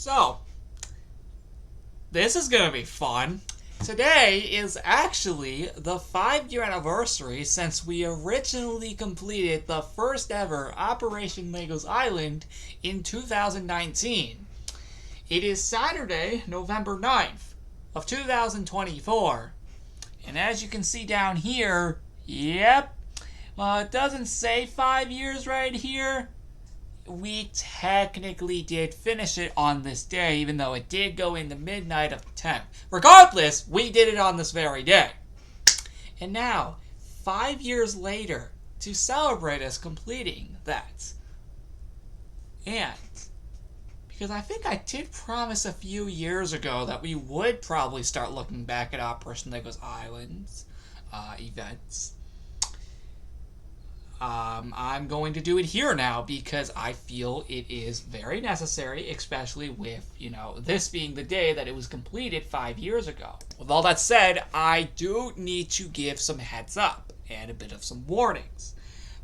So, this is gonna be fun. Today is actually the 5-year anniversary since we originally completed the first ever Operation Legos Island in 2019. It is Saturday, November 9th of 2024. And as you can see down here, yep, it doesn't say 5 years right here. We technically did finish it on this day, even though it did go into midnight of the 10th. Regardless, we did it on this very day. And now, 5 years later, to celebrate us completing that. And because I think I did promise a few years ago that we would probably start looking back at Operation Legos Island's events. I'm going to do it here now because I feel it is very necessary, especially with, this being the day that it was completed 5 years ago. With all that said, I do need to give some heads up and a bit of some warnings.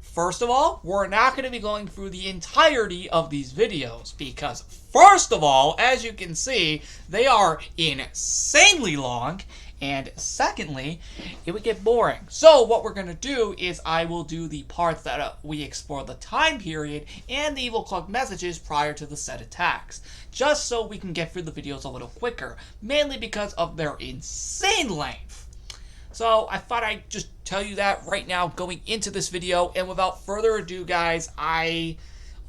First of all, we're not going to be going through the entirety of these videos because, first of all, as you can see, they are insanely long. And secondly, it would get boring. So what we're going to do is I will do the parts that we explore the time period and the Evil Cloak messages prior to the said attacks. Just so we can get through the videos a little quicker. Mainly because of their insane length. So I thought I'd just tell you that right now going into this video. And without further ado, guys, I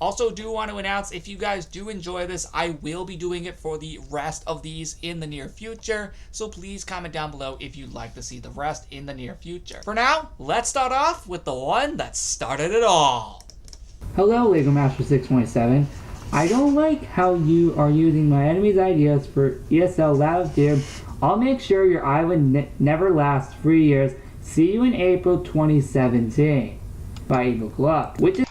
also do want to announce, if you guys do enjoy this, I will be doing it for the rest of these in the near future. So please comment down below if you'd like to see the rest in the near future. For now, let's start off with the one that started it all. Hello, Lego Master 627. I don't like how you are using my enemy's ideas for ESL Loud Dib. I'll make sure your island never lasts 3 years. See you in April 2017 by Evil Cloak, which is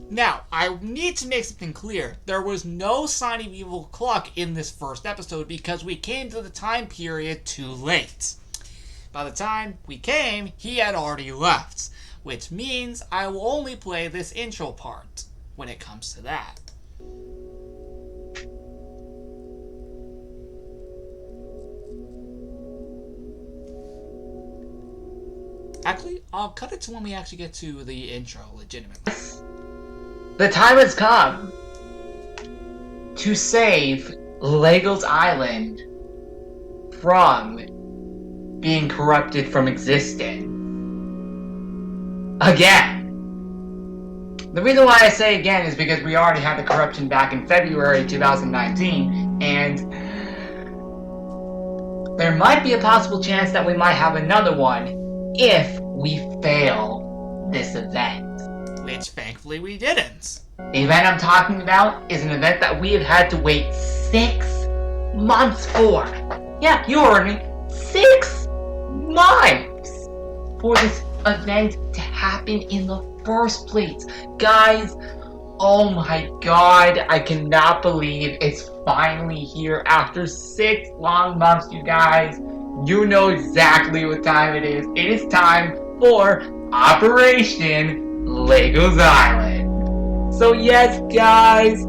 Now, I need to make something clear. There was no sign of Evil Cloak in this first episode because we came to the time period too late. By the time we came, he had already left, which means I will only play this intro part when it comes to that. Actually, I'll cut it to when we actually get to the intro, legitimately. The time has come to save Legos Island from being corrupted from existing. Again. The reason why I say again is because we already had the corruption back in February 2019, and there might be a possible chance that we might have another one if we fail this event. Which, thankfully, we didn't. The event I'm talking about is an event that we have had to wait 6 months for. Yeah, you heard me. 6 months for this event to happen in the first place. Guys, oh my god, I cannot believe it's finally here after 6 long months, you guys. You know exactly what time it is. It is time for Operation Legos Island. So yes, guys,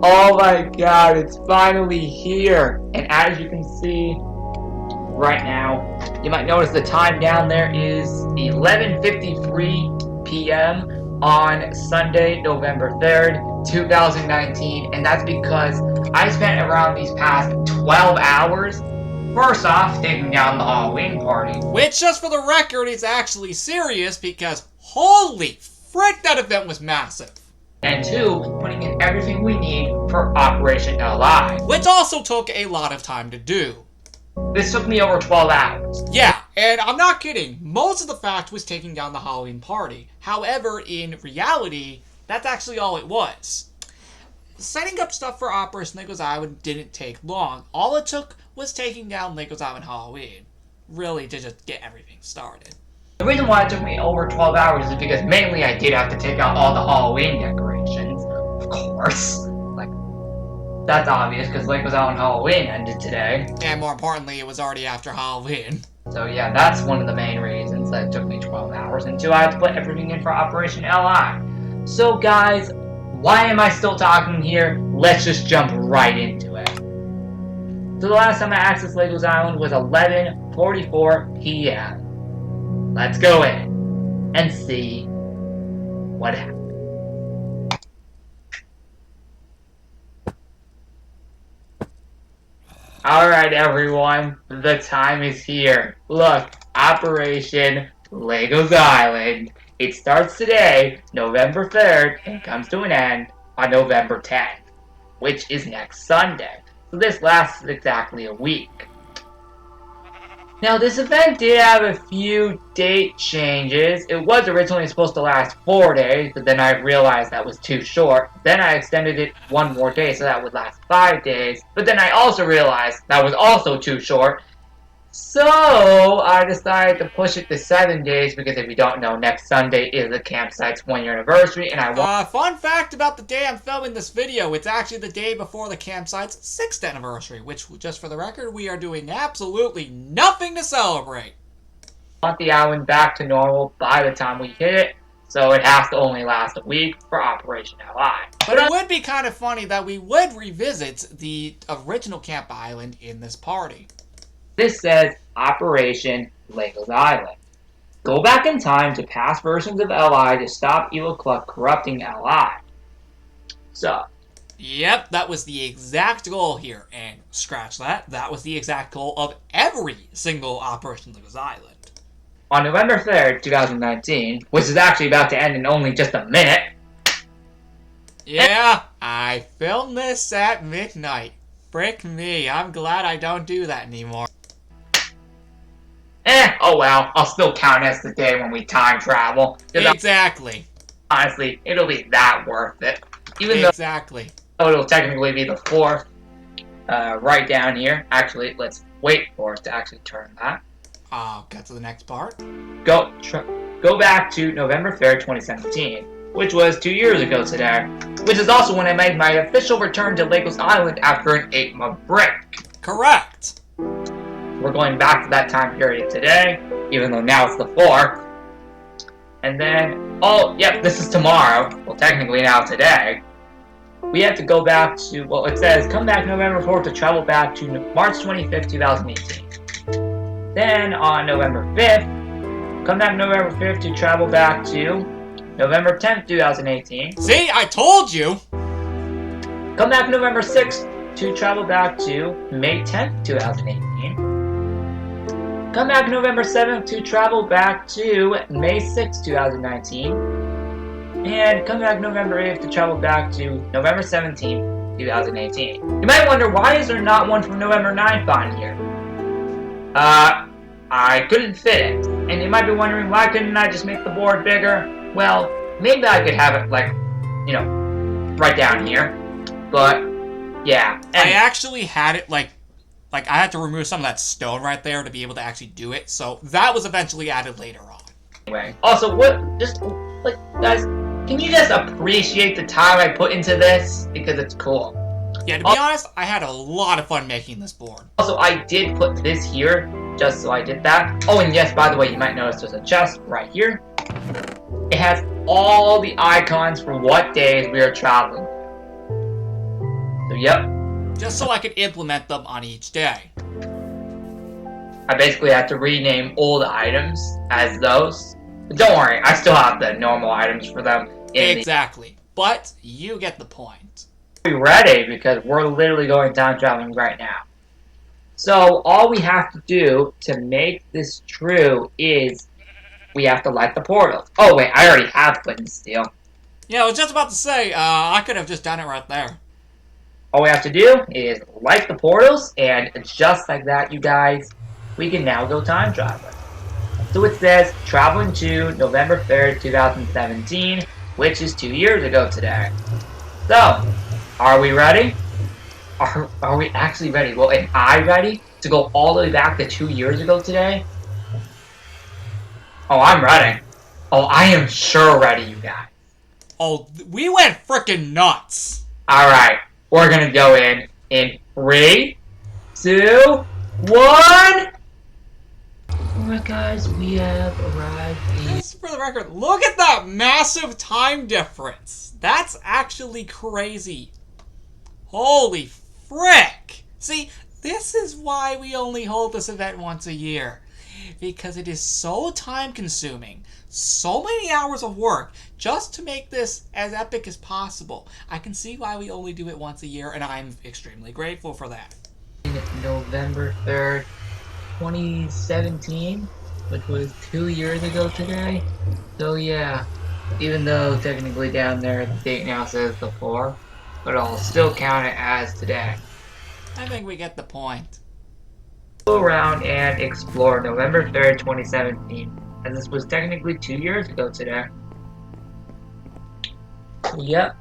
oh my god, it's finally here. And as you can see right now, you might notice the time down there is 11:53 p.m. on Sunday, November 3rd, 2019. And that's because I spent around these past 12 hours first off taking down the Halloween party. Which, just for the record, is actually serious because holy frick, that event was massive. And 2, putting in everything we need for Operation LI. Which also took a lot of time to do. This took me over 12 hours. Yeah, and I'm not kidding. Most of the fact was taking down the Halloween party. However, in reality, that's actually all it was. Setting up stuff for Operation Legos Island didn't take long. All it took was taking down Legos Island Halloween. Really, to just get everything started. The reason why it took me over 12 hours is because mainly I did have to take out all the Halloween decorations, of course. Like, That's obvious because Lake was out on Halloween ended today. And more importantly, it was already after Halloween. So yeah, that's one of the main reasons that it took me 12 hours. And 2, I had to put everything in for Operation LI. So guys, why am I still talking here? Let's just jump right into it. So the last time I accessed Legos Island was 11:44 p.m. Let's go in and see what happened. Alright everyone, the time is here. Look, Operation Legos Island. It starts today, November 3rd, and comes to an end on November 10th, which is next Sunday. So this lasts exactly a week. Now this event did have a few date changes. It was originally supposed to last 4 days, but then I realized that was too short. Then I extended it 1 more day so that would last 5 days. But then I also realized that was also too short. So I decided to push it to 7 days because if you don't know, next Sunday is the campsite's 1-year anniversary and I want... Fun fact about the day I'm filming this video, it's actually the day before the campsite's 6th anniversary, which, just for the record, we are doing absolutely nothing to celebrate. want the island back to normal by the time we hit it, so it has to only last a week for Operation LI. But it would be kind of funny that we would revisit the original Camp Island in this party. This says Operation Legos Island. Go back in time to past versions of LI to stop Evil Club corrupting LI. So, Yep, that was the exact goal here. And scratch that, that was the exact goal of every single Operation Legos Island. on November 3rd, 2019, which is actually about to end in only just a minute. Yeah, I filmed this at midnight. Frick me, I'm glad I don't do that anymore. Oh well, I'll still count as the day when we time travel. Exactly. Honestly, it'll be that worth it. Even Exactly. though it'll technically be the 4th, right down here. Actually, let's wait for it to actually turn that. I'll get to the next part. Go back to November 3rd, 2017, which was 2 years ago today, which is also when I made my official return to Legos Island after an 8-month break. Correct. We're going back to that time period today, even though now it's the 4th. And then, oh, yep, this is tomorrow. Well, technically now today. We have to go back to, well, it says, come back November 4th to travel back to March 25th, 2018. Then, on November 5th, come back November 5th to travel back to November 10th, 2018. See, I told you. Come back November 6th to travel back to May 10th, 2018. Come back November 7th to travel back to May 6th, 2019. And come back November 8th to travel back to November 17th, 2018. You might wonder, why is there not one from November 9th on here? I couldn't fit it. And you might be wondering, why couldn't I just make the board bigger? Well, maybe I could have it, like, you know, right down here. But, yeah. I actually had it, like I had to remove some of that stone right there to be able to actually do it. So that was eventually added later on. Anyway, also, guys, can you just appreciate the time I put into this? Because it's cool. Yeah, to be honest, I had a lot of fun making this board. Also, I did put this here, just so I did that. Oh, and yes, by the way, you might notice there's a chest right here. It has all the icons for what days we are traveling. So, yep. Just so I could implement them on each day. I basically had to rename old items as those. But don't worry, I still have the normal items for them. Exactly. But you get the point. Be ready because we're literally going time traveling right now. So all we have to do to make this true is we have to light the portals. Oh wait, I already have Flint Steel. Yeah, I was just about to say, I could have just done it right there. All we have to do is light the portals, and just like that, you guys, we can now go time traveling. So it says traveling to November 3rd, 2017, which is 2 years ago today. So, are we ready? Are we actually ready? Well, am I ready to go all the way back to 2 years ago today? Oh, I'm ready. Oh, I am sure ready, you guys. Oh, we went frickin' nuts. Alright. we're gonna go in 3, 2, 1. Alright guys, we have arrived in... Just for the record, look at that massive time difference. That's actually crazy. Holy frick! See, this is why we only hold this event once a year. Because it is so time consuming, so many hours of work, just to make this as epic as possible. I can see why we only do it once a year, and I'm extremely grateful for that. November 3rd, 2017, which was 2 years ago today. So yeah, even though technically down there the date now says the 4th, but I'll still count it as today. I think we get the point. Go around and explore November 3rd, 2017, as this was technically 2 years ago today. Yep.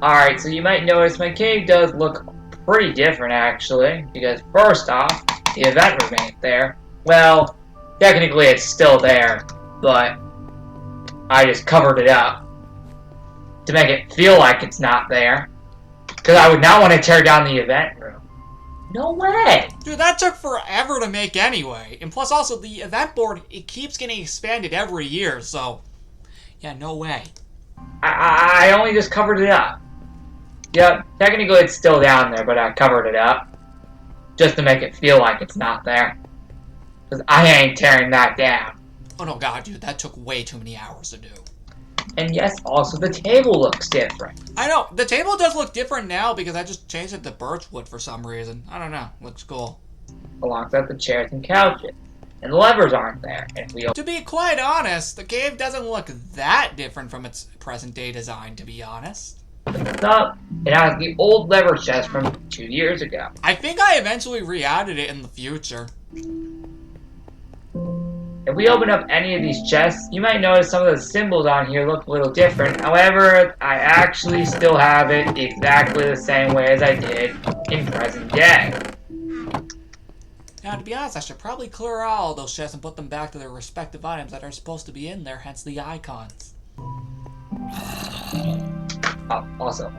Alright, so you might notice my cave does look pretty different actually, because first off, the event remains there. Well, technically it's still there, but I just covered it up to make it feel like it's not there, because I would not want to tear down the event room. No way! Dude, that took forever to make anyway. And plus also, the event board, it keeps getting expanded every year, so... yeah, no way. I only just covered it up. Yep, technically it's still down there, but I covered it up. Just to make it feel like it's not there. Because I ain't tearing that down. Oh no, god, dude, that took way too many hours to do. And yes, also the table looks different. I know, the table does look different now because I just changed it to birchwood for some reason. I don't know, looks cool. Alongside the chairs and couches. And the levers aren't there. And if we To be quite honest, the cave doesn't look that different from its present-day design, to be honest. open this up, it has the old lever chest from 2 years ago. I think I eventually re-added it in the future. If we open up any of these chests, you might notice some of the symbols on here look a little different. However, I actually still have it exactly the same way as I did in present day. Now, to be honest, I should probably clear out all those chests and put them back to their respective items that are supposed to be in there, hence the icons. Oh, also,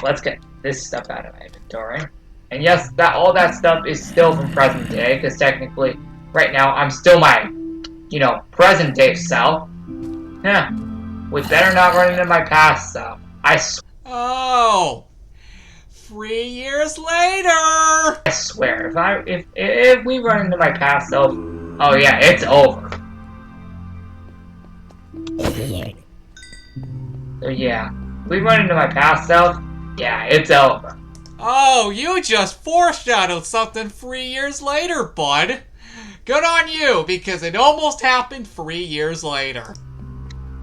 let's get this stuff out of my inventory. And yes, all that stuff is still from present day, because technically, right now, I'm still my, present day self. Yeah, we better not run into my past self. I swear. Oh! 3 years later! I swear, if we run into my past self, oh yeah, it's over. So yeah, if we run into my past self, yeah, it's over. Oh, you just foreshadowed something 3 years later, bud. Good on you, because it almost happened 3 years later.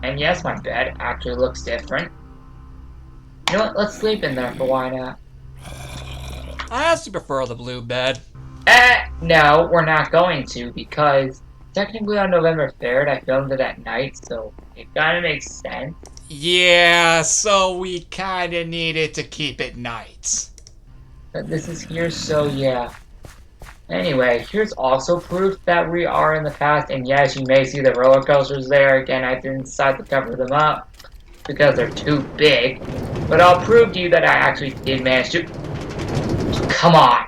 And yes, my bed actually looks different. You know what, let's sleep in there for why not? I actually prefer the blue bed. No, we're not going to, because technically on November 3rd, I filmed it at night, so it kinda makes sense. Yeah, so we kinda needed to keep it nights. But this is here, so yeah. Anyway, here's also proof that we are in the past, and yes, you may see the roller coasters there. Again, I didn't decide to cover them up, because they're too big. But I'll prove to you that I actually did manage to... Come on!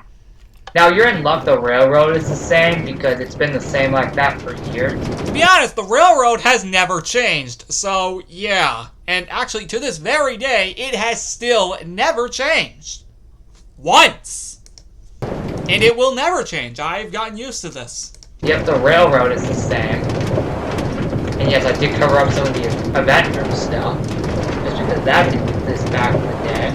Now, you're in luck the railroad is the same, because it's been the same like that for years. To be honest, the railroad has never changed, so yeah. And actually, to this very day, it has still never changed. Once! And it will never change. I've gotten used to this. Yep, the railroad is the same. And yes, I did cover up some of the event room stuff, just because that didn't exist back in the day.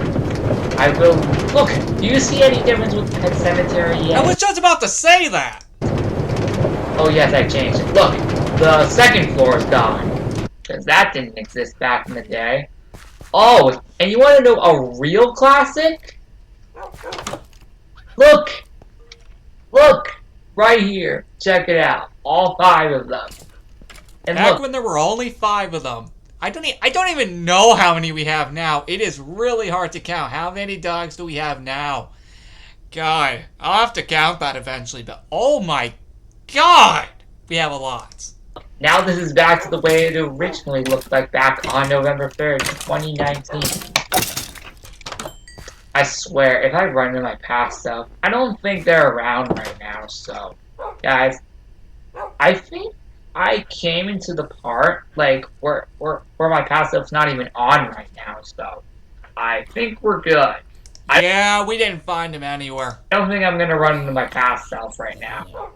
I will... Look, do you see any difference with Pet Cemetery yet? I was just about to say that! Oh yes, I changed it. Look, the second floor is gone. Because that didn't exist back in the day. Oh, and you want to know a real classic? Look! Look! Right here. Check it out. All 5 of them. And Back look, when there were only 5 of them. I don't even know how many we have now. It is really hard to count. How many dogs do we have now? God, I'll have to count that eventually, but oh my god! We have a lot. now this is back to the way it originally looked like back on November 3rd, 2019. I swear, if I run into my past self, I don't think they're around right now. So, guys, I think I came into the part like where my past self's not even on right now. So, I think we're good. Yeah, we didn't find him anywhere. I don't think I'm gonna run into my past self right now.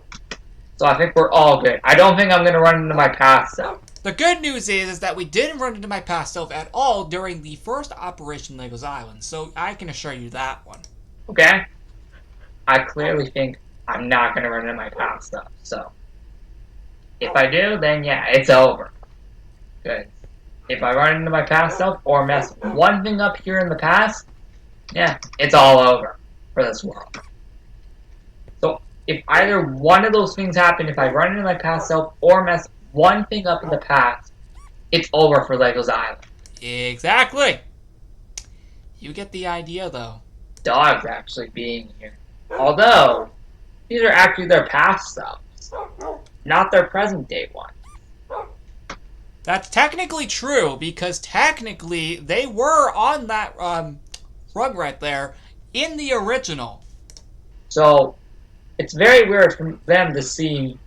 So I think we're all good. I don't think I'm gonna run into my past self. The good news is that we didn't run into my past self at all during the first Operation Legos Island, so I can assure you that one. Okay? I clearly think I'm not gonna run into my past self. So if I do, then yeah, it's over. Good. If I run into my past self or mess one thing up here in the past, yeah, it's all over for this world. So if either one of those things happen, if I run into my past self or mess one thing up in the past, it's over for Legos Island. Exactly. You get the idea, though. Dogs actually being here. Although, these are actually their past selves, not their present day ones. That's technically true, because technically they were on that rug right there in the original. So, it's very weird for them to see,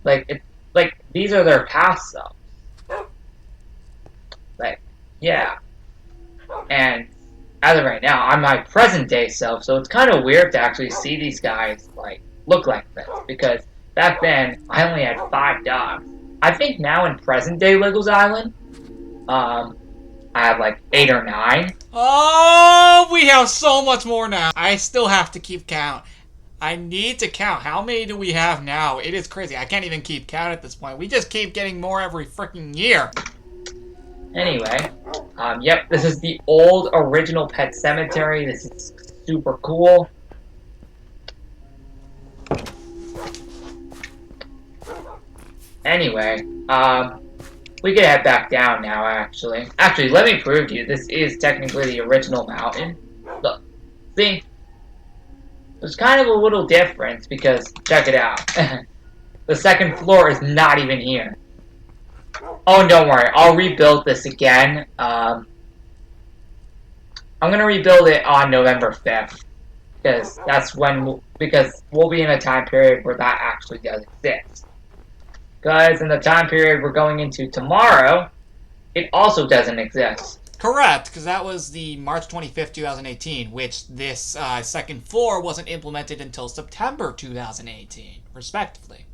like these are their past selves. Like, yeah. And as of right now, I'm my present day self, so it's kind of weird to actually see these guys, like, look like this. Because back then, I only had 5 dogs. I think now in present day Legos Island, I have like 8 or 9. Oh, we have so much more now. I still have to keep count. I need to count. How many do we have now? It is crazy. I can't even keep count at this point. We just keep getting more every freaking year. Anyway, yep, this is the old original Pet Cemetery. This is super cool. Anyway, we can head back down now, actually. Actually, let me prove to you, this is technically the original mountain. Look, see? There's kind of a little difference, because, check it out. The second floor is not even here. Oh, don't worry, I'll rebuild this again. I'm gonna rebuild it on November 5th. Because that's when, because we'll be in a time period where that actually does exist. Because in the time period we're going into tomorrow, it also doesn't exist. Correct, because that was the March 25th, 2018, which this second floor wasn't implemented until September 2018, respectively.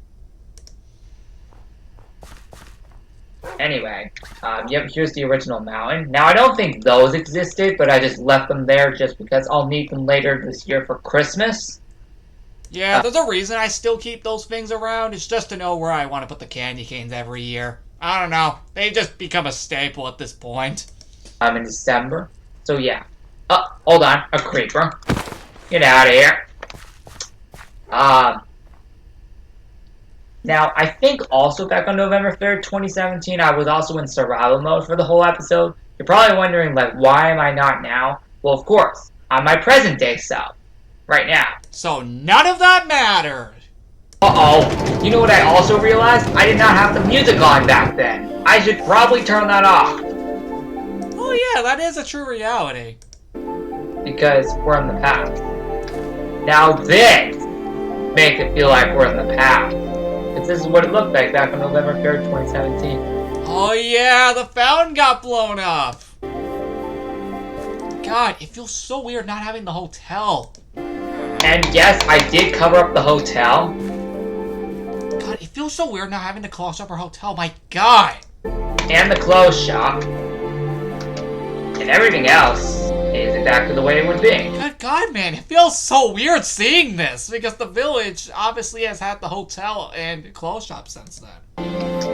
Anyway, yep, here's the original mountain. Now, I don't think those existed, but I just left them there just because I'll need them later this year for Christmas. Yeah, there's a reason I still keep those things around. It's just to know where I want to put the candy canes every year. I don't know. They just become a staple at this point. In December. So, yeah. Oh, hold on. A creeper. Get out of here. Now, I think also back on November 3rd, 2017, I was also in survival mode for the whole episode. You're probably wondering, like, why am I not now? Well, of course. I'm my present day self. Right now. So none of that mattered. Uh-oh. You know what I also realized? I did not have the music on back then. I should probably turn that off. Oh yeah, that is a true reality. Because we're in the past. Now this makes it feel like we're in the past. Because this is what it looked like back on November 3rd, 2017. Oh yeah, the fountain got blown up. God, it feels so weird not having the hotel. And yes, I did cover up the hotel. God, it feels so weird not having the close up our hotel. My God. And the clothes shop. And everything else is exactly the way it would be. Good God, man. It feels so weird seeing this. Because the village obviously has had the hotel and clothes shop since then.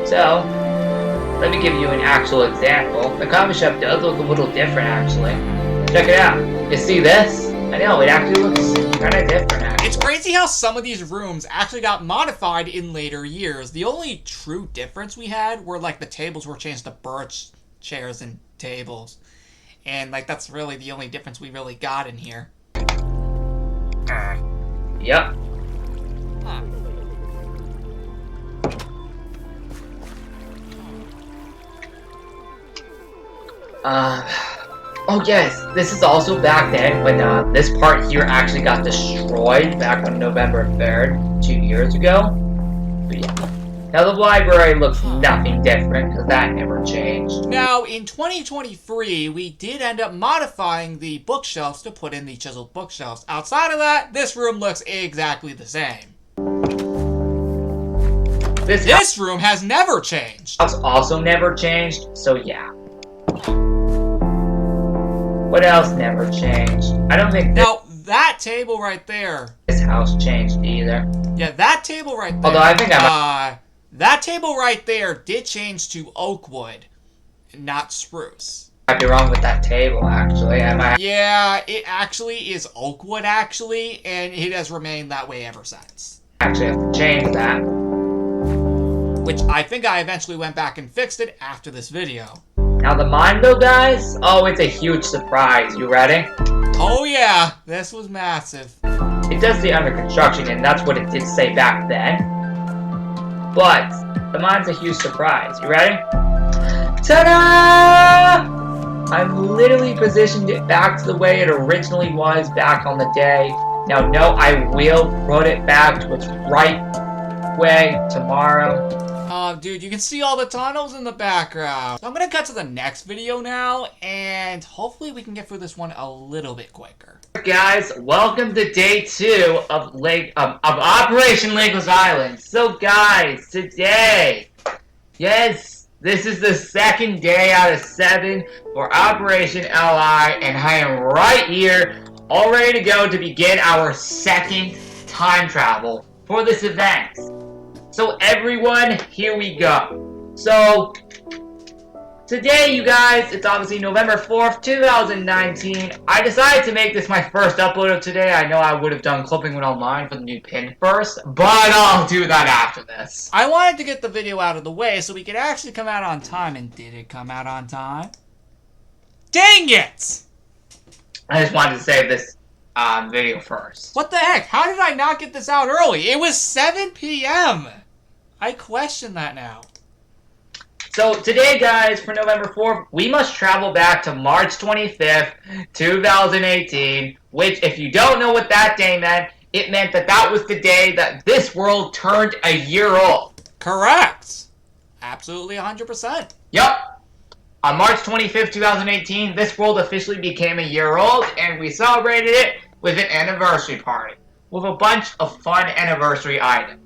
So, let me give you an actual example. The coffee shop does look a little different, actually. Check it out. You see this? I know, it actually looks kind of different, actually. It's crazy how some of these rooms actually got modified in later years. The only true difference we had were, like, the tables were changed to birch chairs and tables. And, like, that's really the only difference we really got in here. Yep. Oh yes, this is also back then when this part here actually got destroyed back on November 3rd, 2 years ago. But yeah. Now the library looks nothing different because that never changed. Now, in 2023, we did end up modifying the bookshelves to put in the chiseled bookshelves. Outside of that, this room looks exactly the same. This room has never changed. House also never changed, so yeah. What else never changed? I don't think Now, that table right there. this house changed either. Yeah, that table right there. Although I think that table right there did change to oak wood, not spruce. might be wrong with that table, actually. I might Yeah, it actually is oak wood, actually, and it has remained that way ever since. actually have to change that. Which I think I eventually went back and fixed it after this video. Now the mine, though, guys? Oh, it's a huge surprise. You ready? Oh yeah, this was massive. It does say under construction, and that's what it did say back then. But the mine's a huge surprise. You ready? Ta-da! I've literally positioned it back to the way it originally was back on the day. Now, no, I will put it back to its right way tomorrow. Dude, you can see all the tunnels in the background. So I'm gonna cut to the next video now, and hopefully we can get through this one a little bit quicker. Guys, welcome to day 2 of Operation Legos Island. So guys, today, yes, this is the second day out of 7 for Operation LI, and I am right here, all ready to go to begin our second time travel for this event. So everyone, here we go. So, today, you guys, it's obviously November 4th, 2019. I decided to make this my first upload of today. I know I would have done clipping it online for the new pin first, but I'll do that after this. I wanted to get the video out of the way so we could actually come out on time, and did it come out on time? Dang it! I just wanted to save this video first. What the heck? How did I not get this out early? It was 7 p.m. I question that now. So today, guys, for November 4th, we must travel back to March 25th, 2018, which, if you don't know what that day meant, it meant that that was the day that this world turned a year old. Correct. Absolutely 100%. Yup. On March 25th, 2018, this world officially became a year old, and we celebrated it with an anniversary party, with a bunch of fun anniversary items.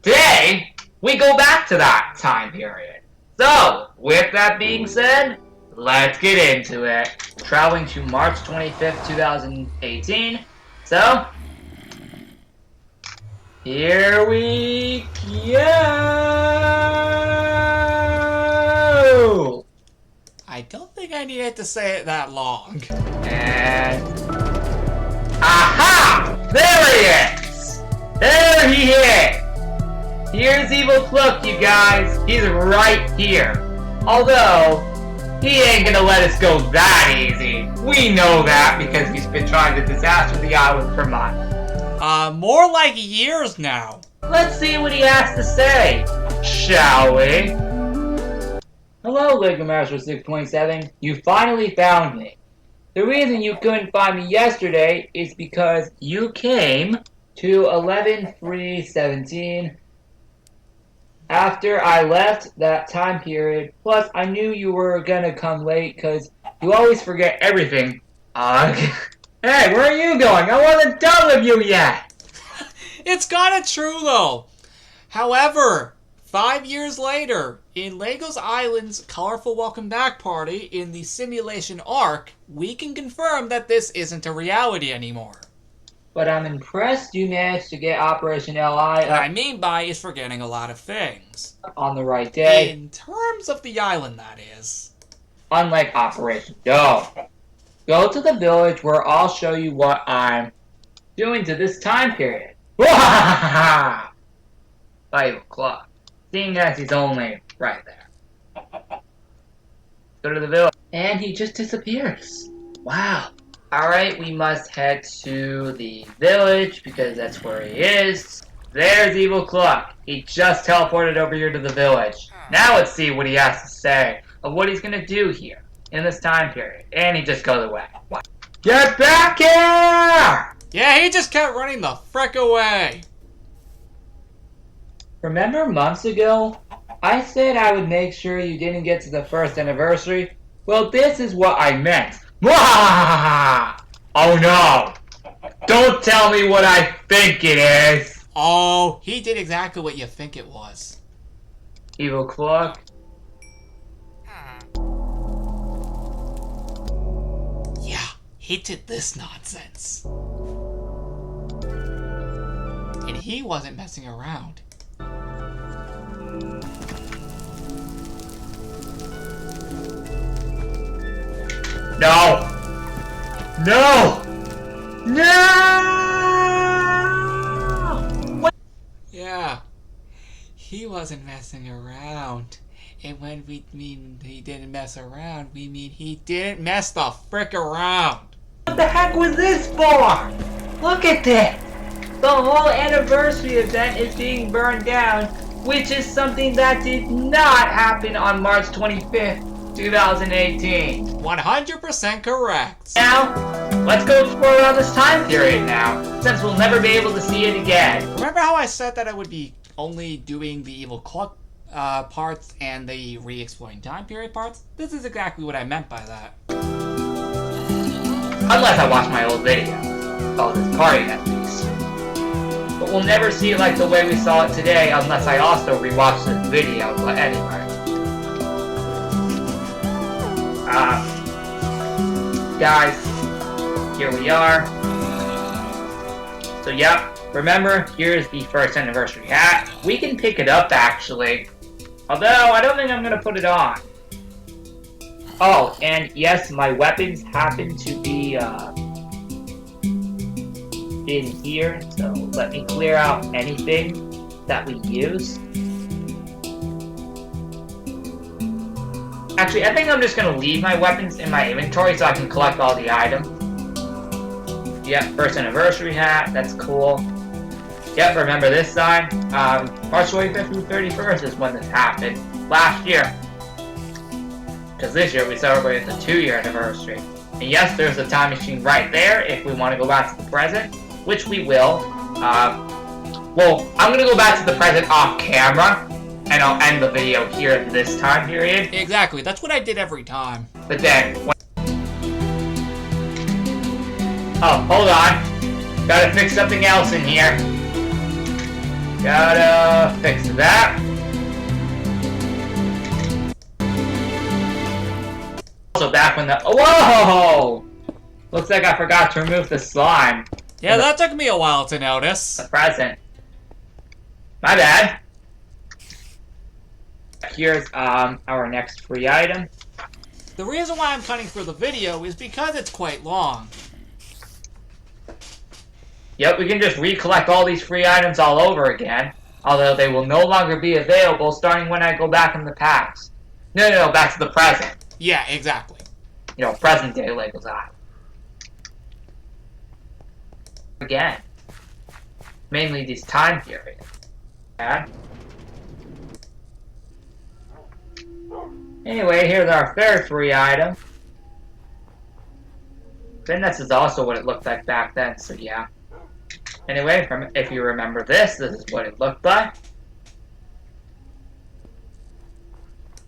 Today, we go back to that time period. So, with that being said, let's get into it. Traveling to March 25th, 2018. So, here we go! I don't think I needed to say it that long. And... aha! There he is! There he is! Here's Evil Cloak, you guys. He's right here. Although, he ain't gonna let us go that easy. We know that because he's been trying to disaster the island for months. More like years now. Let's see what he has to say, shall we? Hello, Lego Master 627. You finally found me. The reason you couldn't find me yesterday is because you came to 11/3/17 after I left that time period. Plus, I knew you were gonna come late because you always forget everything. Hey, where are you going? I wasn't done with you yet. It's kinda true though. However, 5 years later, in Legos Island's Colorful Welcome Back Party in the simulation arc, we can confirm that this isn't a reality anymore. But I'm impressed you managed to get Operation LI What I mean by is forgetting a lot of things. on the right day, In terms of the island, that is. unlike Operation Go. Go to the village where I'll show you what I'm doing to this time period. 5 o'clock. Seeing as he's only right there. Go to the village. And he just disappears. Wow. Alright, we must head to the village because that's where he is. There's Evil Clock. He just teleported over here to the village. Now let's see what he has to say of what he's gonna do here. in this time period. And he just goes away. What? Get back here! Yeah, he just kept running the frick away. Remember months ago, I said I would make sure you didn't get to the first anniversary? Well, this is what I meant. Mwah! Oh no! Don't tell me what I think it is! Oh, he did exactly what you think it was. Evil clock. Yeah, he did this nonsense. And he wasn't messing around. No! No! No! What? Yeah, he wasn't messing around. And when we mean he didn't mess around, we mean he didn't mess the frick around. What the heck was this for? Look at this! The whole anniversary event is being burned down, which is something that did not happen on March 25th, 2018. 100% correct. Now, let's go explore around this time period now, since we'll never be able to see it again. Remember how I said that I would be only doing the evil clock parts and the re-exploring time period parts? This is exactly what I meant by that. Unless I watch my old video, called this party at least. But we'll never see it like the way we saw it today unless I also rewatch this video, but anyway. Guys, here we are. So yep, remember, here's the first anniversary hat. We can pick it up actually. Although, I don't think I'm gonna put it on. Oh, and yes, my weapons happen to be, in here, so let me clear out anything that we use. Actually, I think I'm just gonna leave my weapons in my inventory so I can collect all the items. Yep, first anniversary hat, that's cool. Yep, remember this sign? March 25th through 31st is when this happened, last year. Because this year we celebrated the 2-year anniversary. And yes, there's a time machine right there if we want to go back to the present, which we will. Well, I'm gonna go back to the present off camera, and I'll end the video here in this time period. Exactly, that's what I did every time. But then, oh, hold on. Gotta fix something else in here. Gotta fix that. Also back when the, whoa! Looks like I forgot to remove the slime. Yeah, that took me a while to notice. The present. My bad. Here's our next free item. The reason why I'm cutting through the video is because it's quite long. Yep, we can just recollect all these free items all over again. Although they will no longer be available starting when I go back in the past. No, back to the present. Yeah, exactly. You know, present day Legos Island. Again. Mainly this time period. Yeah. Anyway, here's our third free item. Then this is also what it looked like back then, so yeah. Anyway, if you remember this is what it looked like.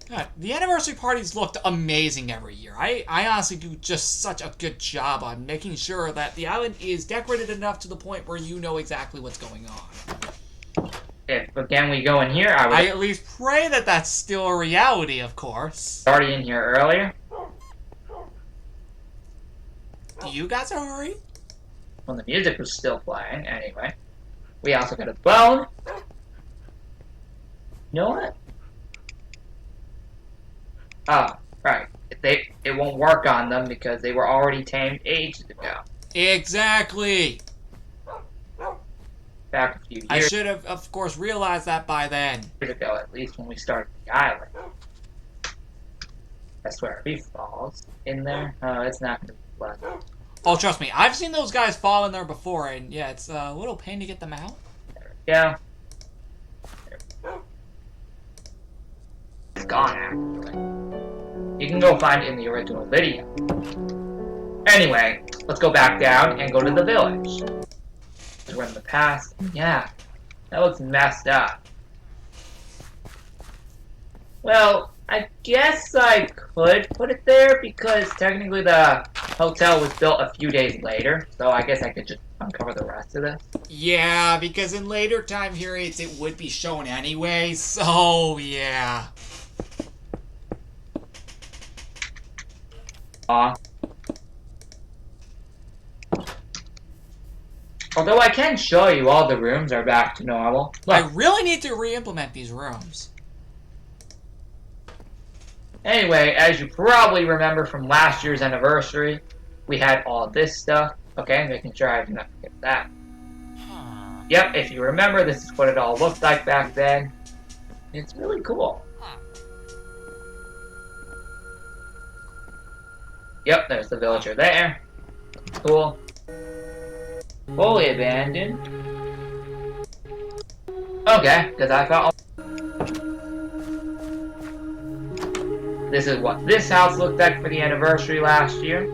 God, the anniversary parties looked amazing every year. I honestly do just such a good job on making sure that the island is decorated enough to the point where you know exactly what's going on. If, again, we go in here, I at least pray that that's still a reality, of course. Already in here earlier. Do you guys hurry? When the music was still playing, anyway. We also got a bone. You know what? Oh, right. It won't work on them because they were already tamed ages ago. Exactly. Back a few years I should have, of course, realized that by then. ago, at least when we started the island. That's where he falls in there. Oh, it's not gonna be pleasant. Oh, trust me, I've seen those guys fall in there before, and yeah, it's a little pain to get them out. There we go. There we go. It's gone, actually. You can go find it in the original video. Anyway, let's go back down and go to the village. We're in the past. Yeah, that looks messed up. Well, I guess I could put it there because technically the hotel was built a few days later, so I guess I could just uncover the rest of this. Yeah, because in later time periods it would be shown anyway, so yeah. Although I can show you all the rooms are back to normal. I Look. really need to re-implement these rooms. Anyway, as you probably remember from last year's anniversary, we had all this stuff. Okay, making sure I do not forget that. Yep, if you remember, this is what it all looked like back then. It's really cool. Yep, there's the villager there. Cool. Fully abandoned. Okay, because I thought... This is what this house looked like for the anniversary last year.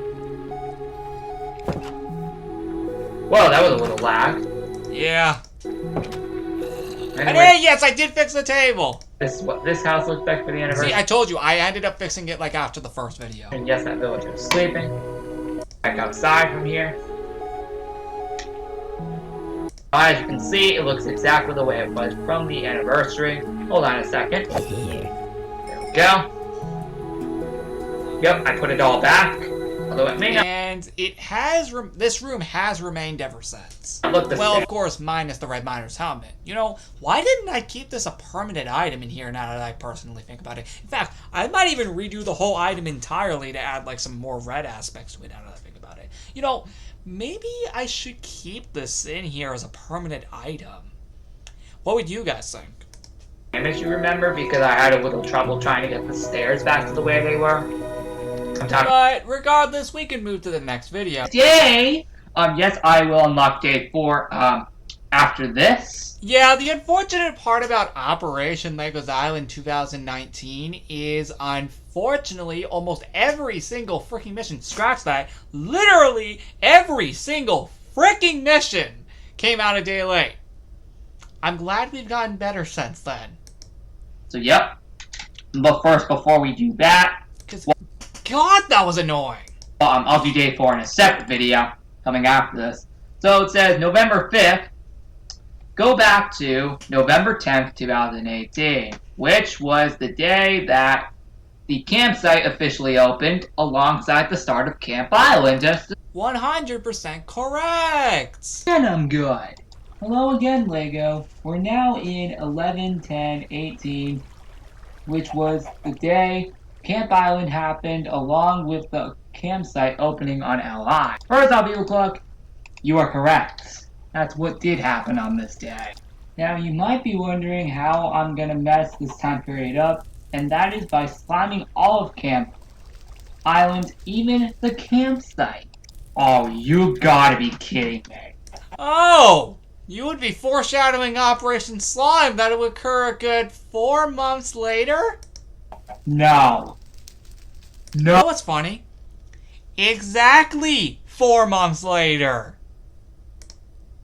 Whoa, that was a little lag. Yeah. And Anyway, hey, yes, I did fix the table! this is what this house looked like for the anniversary. See, I told you, I ended up fixing it like after the first video. And yes, that villager is sleeping. Back outside from here. As you can see, it looks exactly the way it was from the anniversary. Hold on a second. There we go. Yep, I put it all back. Although it may not And it has, this room has remained ever since. look the Well, same. of course, minus the Red Miner's helmet. You know, why didn't I keep this a permanent item in here now that I personally think about it? In fact, I might even redo the whole item entirely to add, like, some more red aspects to it now that I think about it. You know, maybe I should keep this in here as a permanent item. What would you guys think? Damage you remember because I had a little trouble trying to get the stairs back to the way they were. I'm talking. But regardless, we can move to the next video. Yay! Yes, I will unlock day 4, after this. Yeah, the unfortunate part about Operation Legos Island 2019 is, unfortunately, almost every single freaking mission, scratch that, literally every single freaking mission came out a day late. I'm glad we've gotten better since then. So, yep. But first, before we do that, Because, God, that was annoying. I'll do day 4 in a separate video coming after this. So it says November 5th, go back to November 10th, 2018, which was the day that the campsite officially opened alongside the start of Camp Island. 100% correct. And I'm good. Hello again, Lego. We're now in 11/10/18, which was the day Camp Island happened along with the campsite opening on LI. First off, you look, you are correct. That's what did happen on this day. Now, you might be wondering how I'm gonna mess this time period up, and that is by slamming all of Camp Island, even the campsite. Oh, you gotta be kidding me. Oh, you would be foreshadowing Operation Slime that it would occur a good 4 months later? No. You know what's funny? Exactly 4 months later.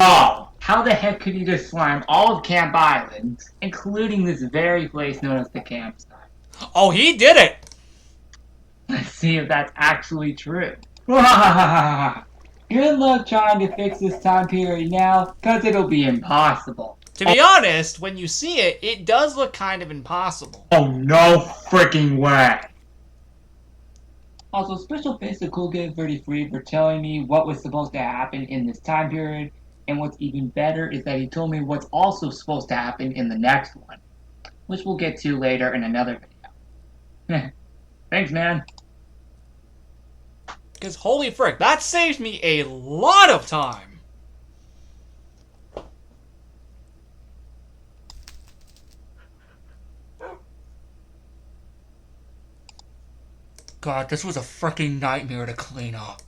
Oh, how the heck could you just slime all of Camp Island, including this very place known as the campsite? Oh, he did it. Let's see if that's actually true. Good luck trying to fix this time period now, because it'll be impossible. To be honest, when you see it, it does look kind of impossible. Oh, no freaking way! Also, special thanks to CoolKid33 for telling me what was supposed to happen in this time period, and what's even better is that he told me what's also supposed to happen in the next one, which we'll get to later in another video. Thanks, man. Because holy frick, that saved me a lot of time. God, this was a freaking nightmare to clean up.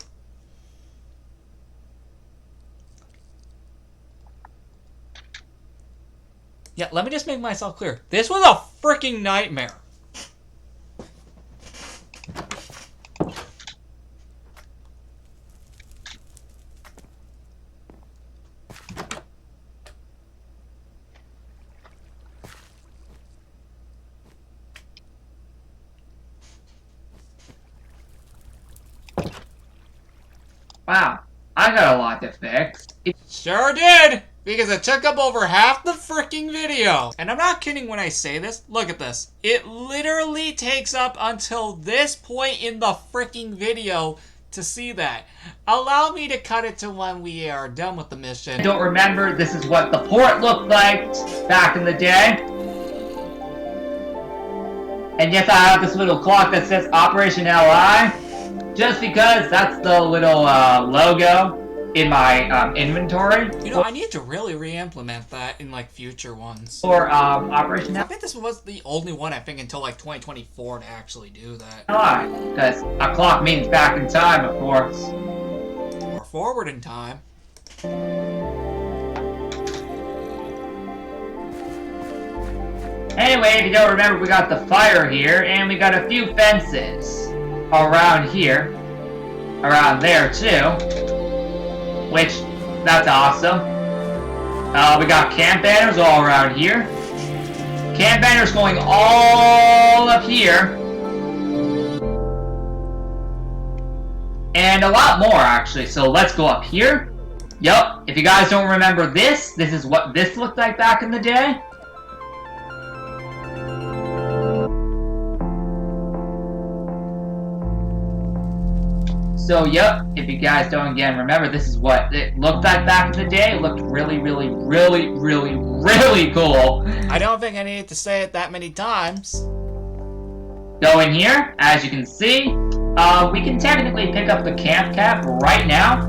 Yeah, let me just make myself clear. This was a freaking nightmare. Wow, I got a lot to fix. Sure did! Because it took up over half the freaking video. And I'm not kidding when I say this. Look at this. It literally takes up until this point in the freaking video to see that. Allow me to cut it to when we are done with the mission. I don't remember, this is what the port looked like back in the day. And yes, I have this little clock that says Operation LI, just because that's the little logo in my inventory. You know, I need to really re-implement that in like future ones. For Operation I think this was the only one, I think, until like 2024 to actually do that. LI, because a clock means back in time, of course. Or forward in time. Anyway, if you don't remember, we got the fire here, and we got a few fences around here, around there too, which, that's awesome. We got camp banners all around here. Camp banners going all up here. And a lot more, actually, so let's go up here. Yup, if you guys don't remember this is what this looked like back in the day. So, yep, if you guys don't again remember, this is what it looked like back in the day. It looked really, really, really, really, really cool. I don't think I needed to say it that many times. Go in here, as you can see, we can technically pick up the camp cap right now.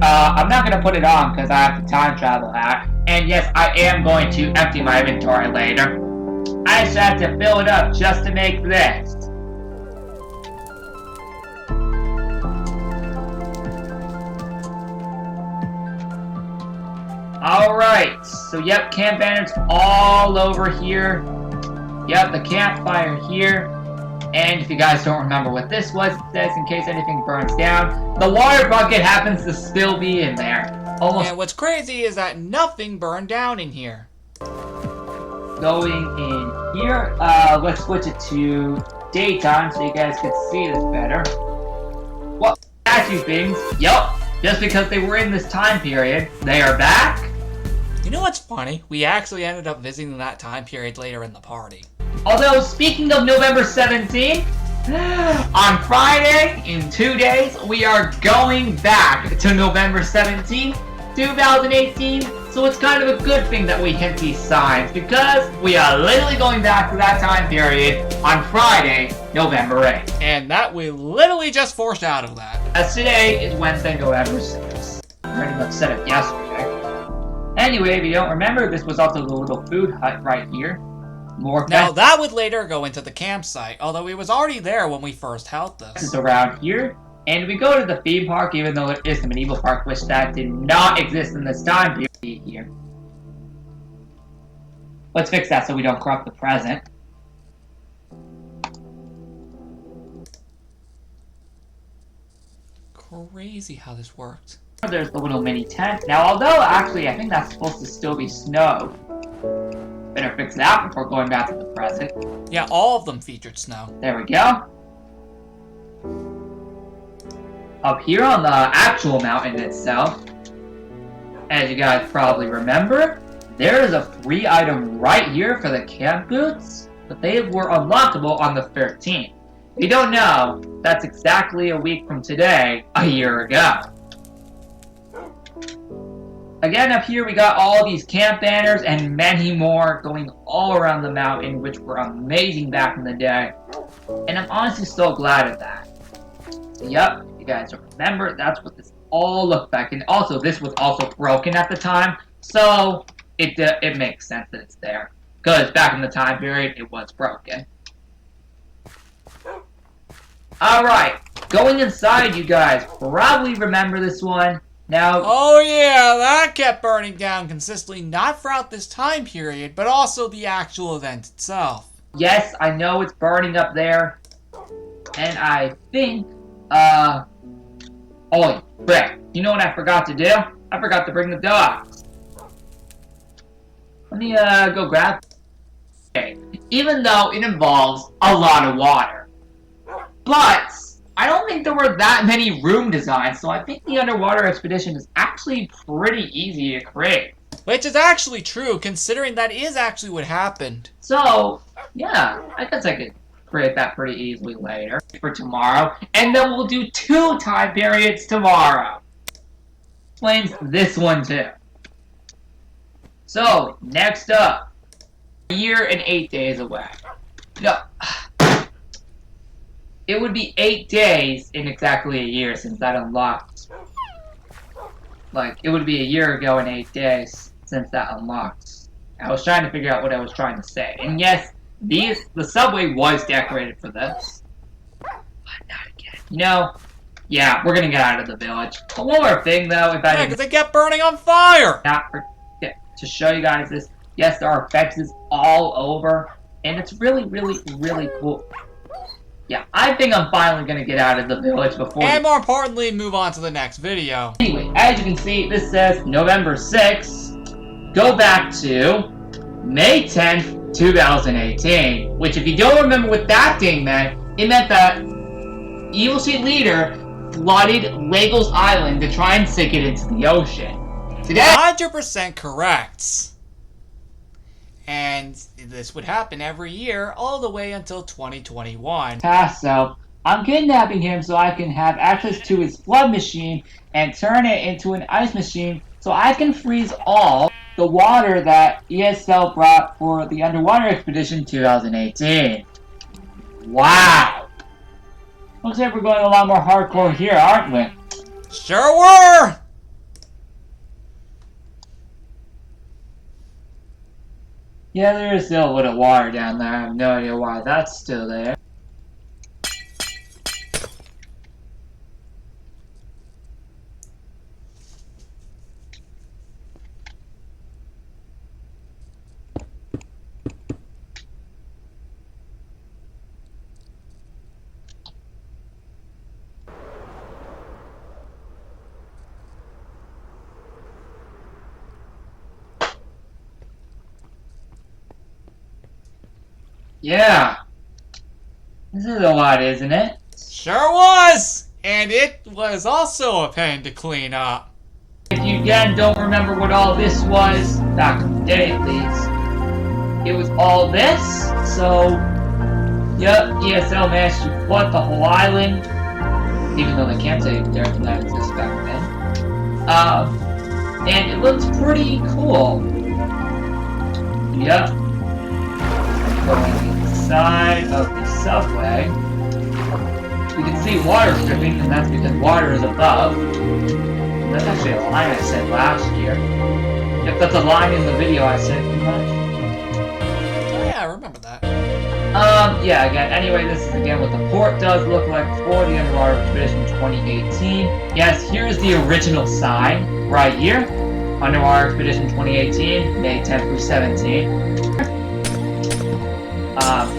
I'm not going to put it on because I have to time travel hack. And yes, I am going to empty my inventory later. I just have to fill it up just to make this. Alright, so yep, camp banners all over here. Yep, the campfire here. And if you guys don't remember what this was, it says in case anything burns down. The water bucket happens to still be in there. Almost. And what's crazy is that nothing burned down in here. Going in here, let's switch it to daytime so you guys can see this better. Well, statue things, yep, just because they were in this time period, they are back. You know what's funny? We actually ended up visiting that time period later in the party. Although, speaking of November 17th, on Friday, in 2 days, we are going back to November 17th, 2018. So it's kind of a good thing that we hit these signs, because we are literally going back to that time period on Friday, November 8th. And that we literally just forced out of that. As today is Wednesday, November 6th. Pretty much said it yesterday. Anyway, if you don't remember, this was also the little food hut right here. More Now that would later go into the campsite, although it was already there when we first held this. This is around here. And we go to the theme park, even though it is the medieval park, which that did not exist in this time period here. Let's fix that so we don't corrupt the present. Crazy how this worked. There's the little mini tent. Now, although actually I think that's supposed to still be snow. Better fix that before going back to the present. Yeah, all of them featured snow. There we go. Up here on the actual mountain itself, as you guys probably remember, there is a free item right here for the camp boots, but they were unlockable on the 13th. If you don't know, that's exactly a week from today, a year ago. Again, up here we got all these camp banners and many more going all around the mountain, which were amazing back in the day. And I'm honestly so glad of that. So, yep, if you guys don't remember, that's what this all looked like. And also, this was also broken at the time, so it makes sense that it's there. Because back in the time period, it was broken. Alright, going inside, you guys probably remember this one. Now, Oh yeah, that kept burning down consistently, not throughout this time period, but also the actual event itself. yes, I know it's burning up there. And I think, holy frick. You know what I forgot to do? I forgot to bring the dogs. Let me, go grab. Okay. Even though it involves a lot of water. But, I don't think there were that many room designs, so I think the underwater expedition is actually pretty easy to create. Which is actually true, considering that is actually what happened. So, yeah, I guess I could create that pretty easily later for tomorrow. And then we'll do 2 time periods tomorrow. Explains this one too. So, next up, a year and 8 days away. No, it would be 8 days in exactly a year since that unlocked. Like, it would be a year ago and 8 days since that unlocked. I was trying to figure out what I was trying to say. And yes, the subway was decorated for this. But not again. You know, yeah, we're gonna get out of the village. But one more thing though, if I Yeah, didn't because they kept burning on fire! not forget to show you guys this. Yes, there are fences all over, and it's really, really, really cool. Yeah, I think I'm finally gonna get out of the village before. And more importantly, move on to the next video. Anyway, as you can see, this says November 6th. Go back to May 10th, 2018. Which, if you don't remember what that thing meant, it meant that Evil Seed Leader flooded Legos Island to try and sink it into the ocean. Today, 100% correct. And this would happen every year, all the way until 2021. so I'm kidnapping him so I can have access to his flood machine and turn it into an ice machine so I can freeze all the water that ESL brought for the Underwater Expedition 2018. Wow! Looks like we're going a lot more hardcore here, aren't we? Sure were! Yeah, there is still a little water down there. I have no idea why that's still there. Yeah. This is a lot, isn't it? Sure was! And it was also a pain to clean up. If you again don't remember what all this was, back in the day at least, it was all this. So, yep, ESL managed to flood the whole island, even though the campsite didn't exist back then. And it looks pretty cool. Yep. Going inside of the subway, we can see water dripping, and that's because water is above. That's actually a line I said last year. If that's a line in the video I said too much. Oh yeah, I remember that. Yeah, again, anyway, this is again what the port does look like for the Underwater Expedition 2018. Yes, here's the original sign, right here. Underwater Expedition 2018, May 10th through 17th.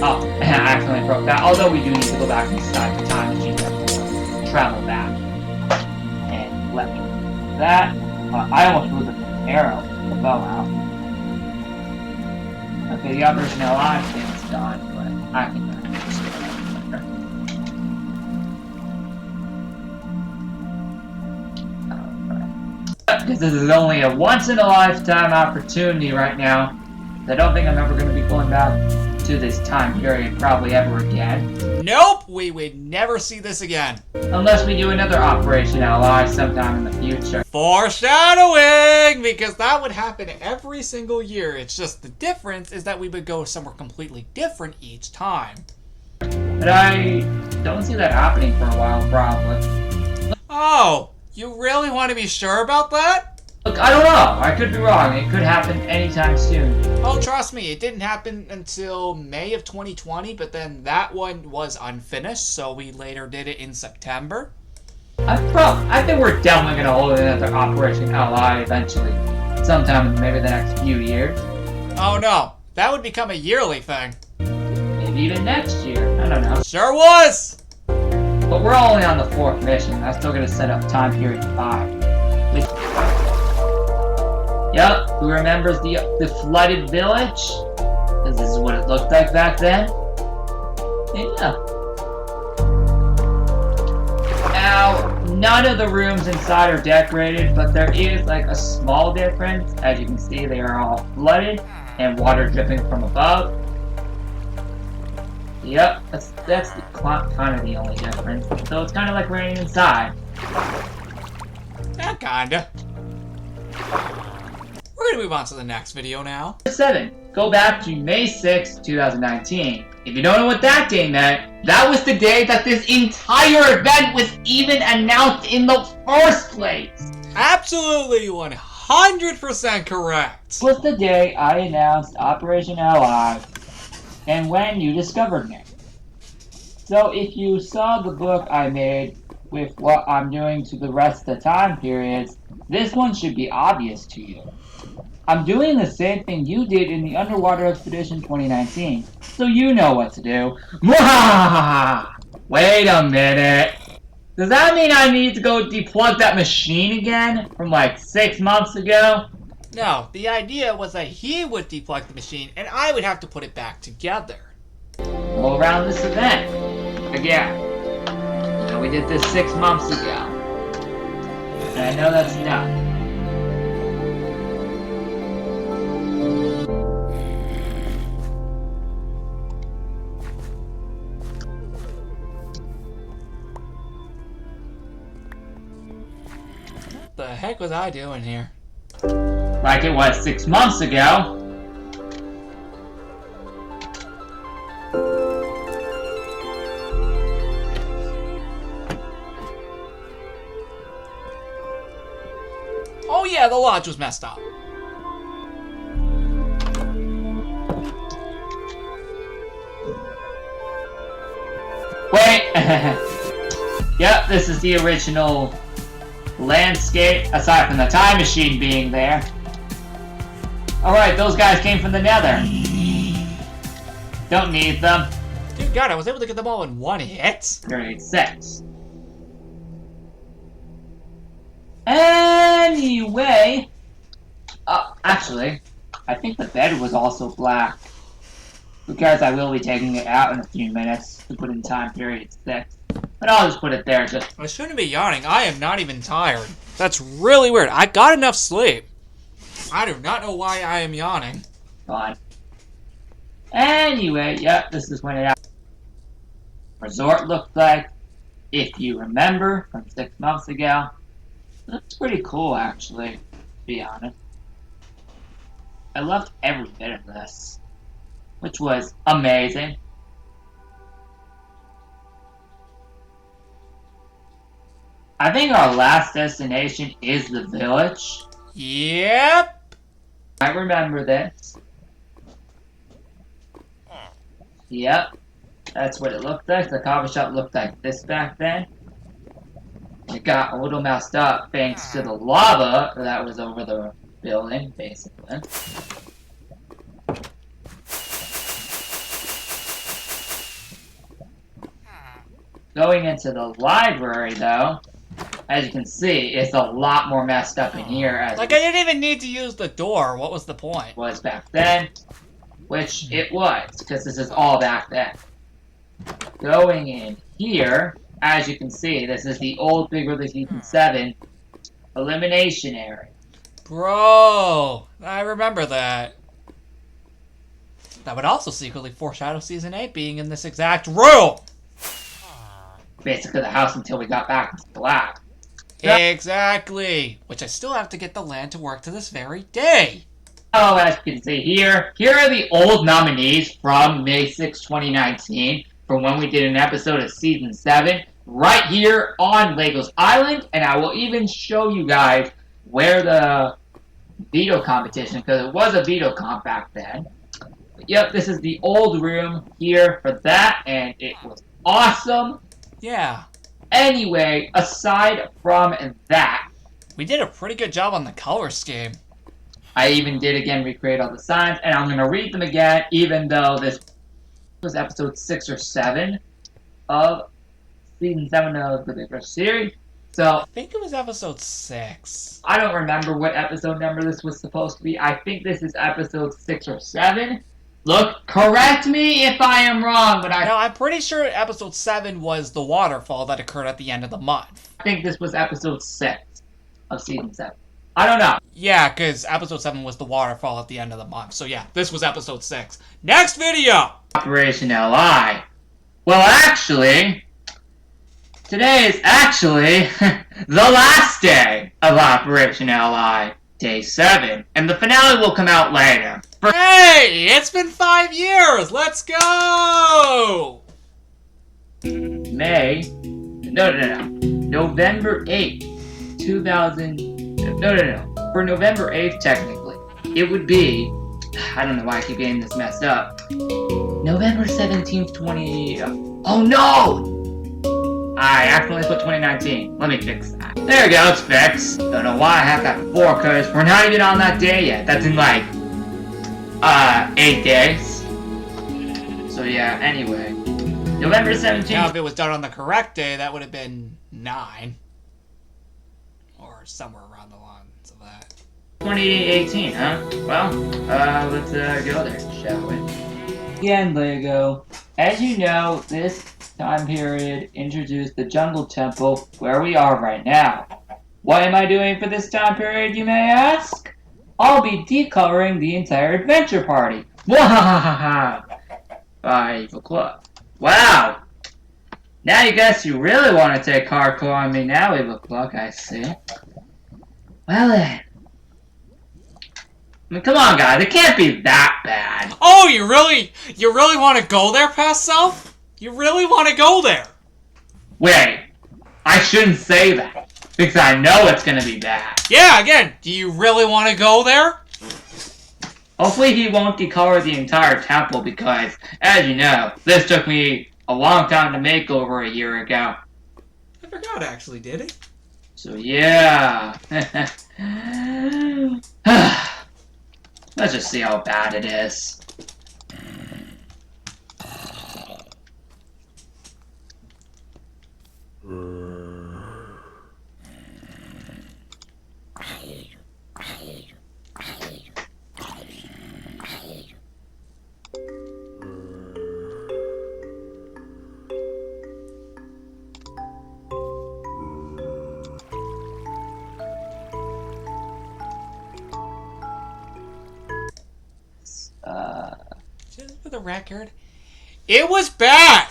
Oh, I accidentally broke that, although we do need to go back inside the time machine to travel back. And let me do that. I almost moved the arrow, the bow out. Okay, the Operation LI thing's done, but I can because this is only a once-in-a-lifetime opportunity right now. I don't think I'm ever going to be going back to this time period probably ever again. Nope, we would never see this again. Unless we do another Operation LI sometime in the future. Foreshadowing! Because that would happen every single year. It's just the difference is that we would go somewhere completely different each time. But I don't see that happening for a while, probably. Oh, you really want to be sure about that? Look, I don't know. I could be wrong. It could happen anytime soon. Oh, trust me, it didn't happen until May of 2020, but then that one was unfinished, so we later did it in September. I think we're definitely going to hold another Operation LI eventually. Sometime in maybe the next few years. Oh no, that would become a yearly thing. Maybe even next year. I don't know. Sure was! But we're only on the 4th mission. That's still going to set up time period 5. Yep, who remembers the flooded village? Because this is what it looked like back then. Yeah. none of the rooms inside are decorated, but there is like a small difference. As you can see, they are all flooded and water dripping from above. Yep, that's kind of the only difference. So it's kind of like raining inside. Yeah, kinda. We're gonna move on to the next video now. 7. Go back to May 6, 2019. If you don't know what that day meant, that was the day that this entire event was even announced in the first place. Absolutely 100% correct. This was the day I announced Operation Ally and when you discovered me. So if you saw the book I made with what I'm doing to the rest of the time periods, this one should be obvious to you. I'm doing the same thing you did in the Underwater Expedition 2019, so you know what to do. Mwahaha! Wait a minute. Does that mean I need to go deplug that machine again from like 6 months ago? No, the idea was that he would deplug the machine and I would have to put it back together. Go around this event again. You know, we did this 6 months ago. And I know that's enough. What the heck was I doing here? Like it was 6 months ago. Oh yeah, the lodge was messed up. Wait! Yep, this is the original landscape, aside from the time machine being there. Alright, those guys came from the Nether. Don't need them. Dear God, I was able to get them all in one hit. Grade 6. Anyway, actually, I think the bed was also black. Because I will be taking it out in a few minutes to put in time period 6. But I'll just put it there just... I shouldn't be yawning. I am not even tired. That's really weird. I got enough sleep. I do not know why I am yawning. Fine. Anyway, yep, this is when it resort looked like. If you remember from 6 months ago. Looks pretty cool, actually, to be honest. I loved every bit of this, which was amazing. I think our last destination is the village. Yep. I remember this. Yep. That's what it looked like. The coffee shop looked like this back then. It got a little messed up thanks to the lava that was over the building, basically. Going into the library, though, as you can see, it's a lot more messed up in here as Like, I didn't even need to use the door. What was the point? it was back then. Which it was, because this is all back then. Going in here, as you can see, this is the old Big Brother Season 7 elimination area. Bro, I remember that. That would also secretly foreshadow Season 8 being in this exact room. Basically the house until we got back into the lab. Exactly. Which I still have to get the land to work to this very day. Oh, as you can see here are the old nominees from May 6, 2019, from when we did an episode of Season 7, right here on Legos Island, and I will even show you guys where the veto competition, because it was a veto comp back then. But yep, this is the old room here for that, and it was awesome. Yeah. Anyway, aside from that, We did a pretty good job on the color scheme. I even did again recreate all the signs, and I'm going to read them again, even though this was episode 6 or 7 of Season 7 of the Big Brother series. So, I think it was episode 6. I don't remember what episode number this was supposed to be. I think this is episode 6 or 7. Look, correct me if I am wrong, but Now, I'm pretty sure episode 7 was the waterfall that occurred at the end of the month. I think this was episode 6 of season 7. I don't know. Yeah, because episode 7 was the waterfall at the end of the month. So yeah, this was episode 6. Next video! Operation LI. Well, actually, today is actually the last day of Operation LI, day 7, and the finale will come out later. Hey, it's been 5 years! Let's go! November 8th, 2000. No. For November 8th, technically, it would be. I don't know why I keep getting this messed up. November 17th, 20. Oh no! I accidentally put 2019. Let me fix that. There we go, it's fixed. Don't know why I have that before, because we're not even on that day yet. That's in like 8 days. So yeah, anyway. November 17th. Now, if it was done on the correct day, that would have been 9. Or somewhere around the lines of that. 2018, huh? Well, let's go there, shall we? Again, Lego. As you know, this time period introduced the Jungle Temple, where we are right now. What am I doing for this time period, you may ask? I'll be decoloring the entire adventure party. Wahahaha! 5 o'clock. Wow! Now you guess you really want to take hardcore on me now, 8 o'clock, I see. Well then. I mean, come on, guys. It can't be that bad. Oh, you really want to go there, past self? You really want to go there? Wait. I shouldn't say that. Because I know it's gonna be bad. Yeah, again, do you really want to go there? Hopefully he won't decolor the entire temple because, as you know, this took me a long time to make over a year ago. I forgot, actually, did it? So yeah. Let's just see how bad it is. Just for the record, it was bad!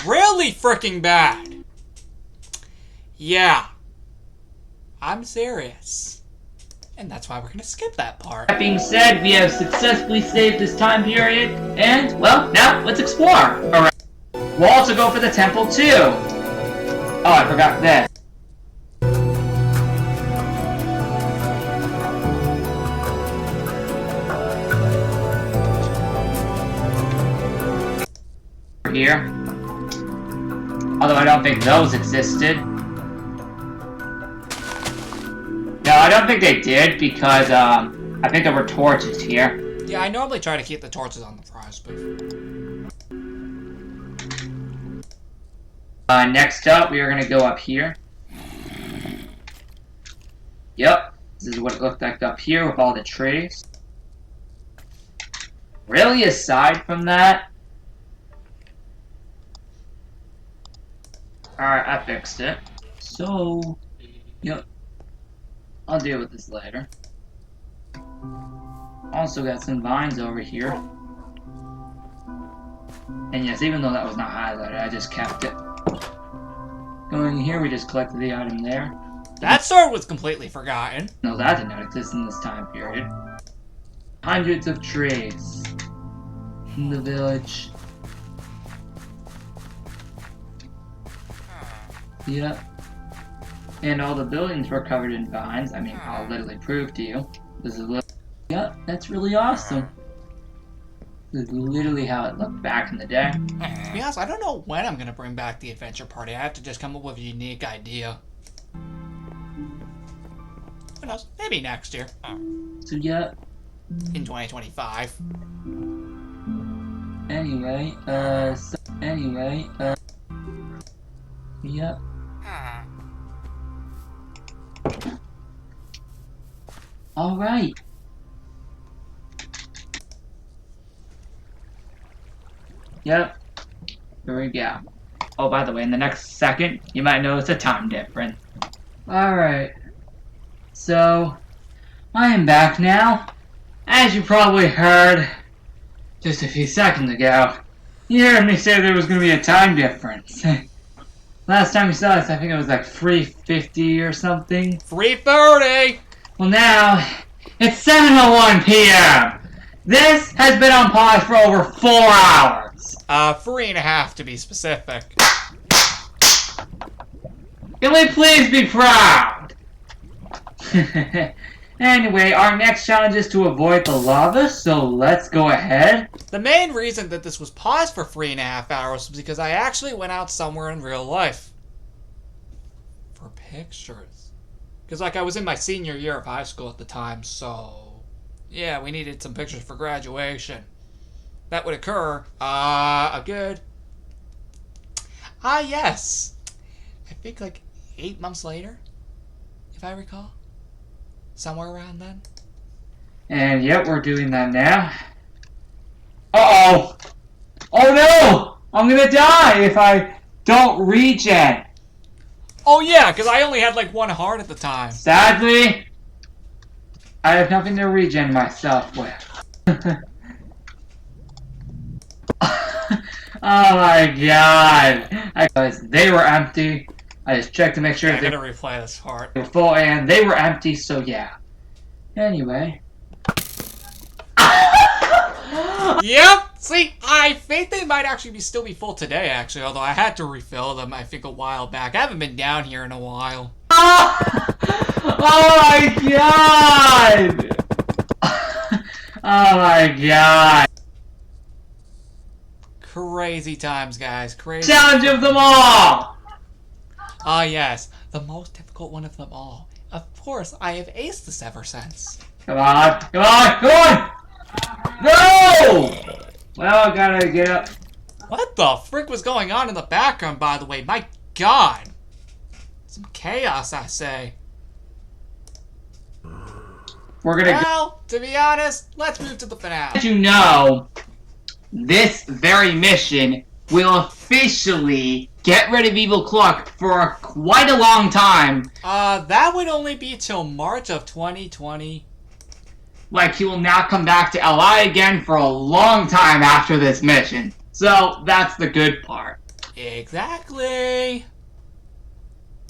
Really freaking bad! Yeah. I'm serious. And that's why we're gonna skip that part. That being said, we have successfully saved this time period, and, well, now let's explore. Alright. We'll also go for the temple, too. Oh, I forgot this. Here. Although I don't think those existed. No, I don't think they did because I think there were torches here. Yeah, I normally try to keep the torches on the prize booth. Next up, we are gonna go up here. Yep, this is what it looked like up here with all the trees. Really, aside from that, alright, I fixed it. So, yep. I'll deal with this later. Also got some vines over here. And yes, even though that was not highlighted, I just kept it. Going here, we just collected the item there. That sword was completely forgotten. No, that did not exist in this time period. Hundreds of trees in the village. Yep. And all the buildings were covered in vines. I mean, I'll literally prove to you. This is yep, that's really awesome. This is literally how it looked back in the day. To be honest, I don't know when I'm gonna bring back the adventure party. I have to just come up with a unique idea. Who knows? Maybe next year. So yep. In 2025. Anyway, yep. Alright. Yep. Here we go. Oh, by the way, in the next second, you might notice a time difference. Alright. So, I am back now. As you probably heard just a few seconds ago, you heard me say there was going to be a time difference. Last time you saw this, I think it was like 3:50 or something. 3:30! Well, now, it's 7:01 p.m. This has been on pause for over 4 hours. 3.5 to be specific. Can we please be proud? Anyway, our next challenge is to avoid the lava, so let's go ahead. The main reason that this was paused for 3.5 hours was because I actually went out somewhere in real life. For pictures. Because, like, I was in my senior year of high school at the time, so... yeah, we needed some pictures for graduation. That would occur, a good... yes. I think, like, 8 months later, if I recall. Somewhere around then. And yep, we're doing that now. Uh-oh! Oh no! I'm gonna die if I don't regen. Oh yeah, because I only had like 1 heart at the time. Sadly, I have nothing to regen myself with. Oh my god! Because they were empty. I just checked to make sure I they gotta replay this part. were full, and they were empty, so yeah. Anyway. Yep! See, I think they might actually still be full today, actually, although I had to refill them, I think, a while back. I haven't been down here in a while. Oh my god! Oh my god. Crazy times, guys. Crazy. Challenge of them all! Ah, yes. The most difficult one of them all. Of course, I have aced this ever since. Come on, come on, come on! No! Well, I gotta get up. What the frick was going on in the background, by the way? My god! Some chaos, I say. We're gonna Well, to be honest, let's move to the finale. let you know, this very mission will officially get rid of Evil Cluck for quite a long time. That would only be till March of 2020. Like, he will not come back to LI again for a long time after this mission. So, that's the good part. Exactly.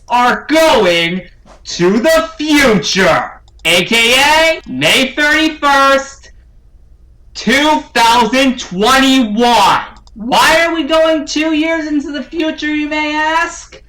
Are going to the future, aka May 31st, 2021. Why are we going 2 years into the future, you may ask?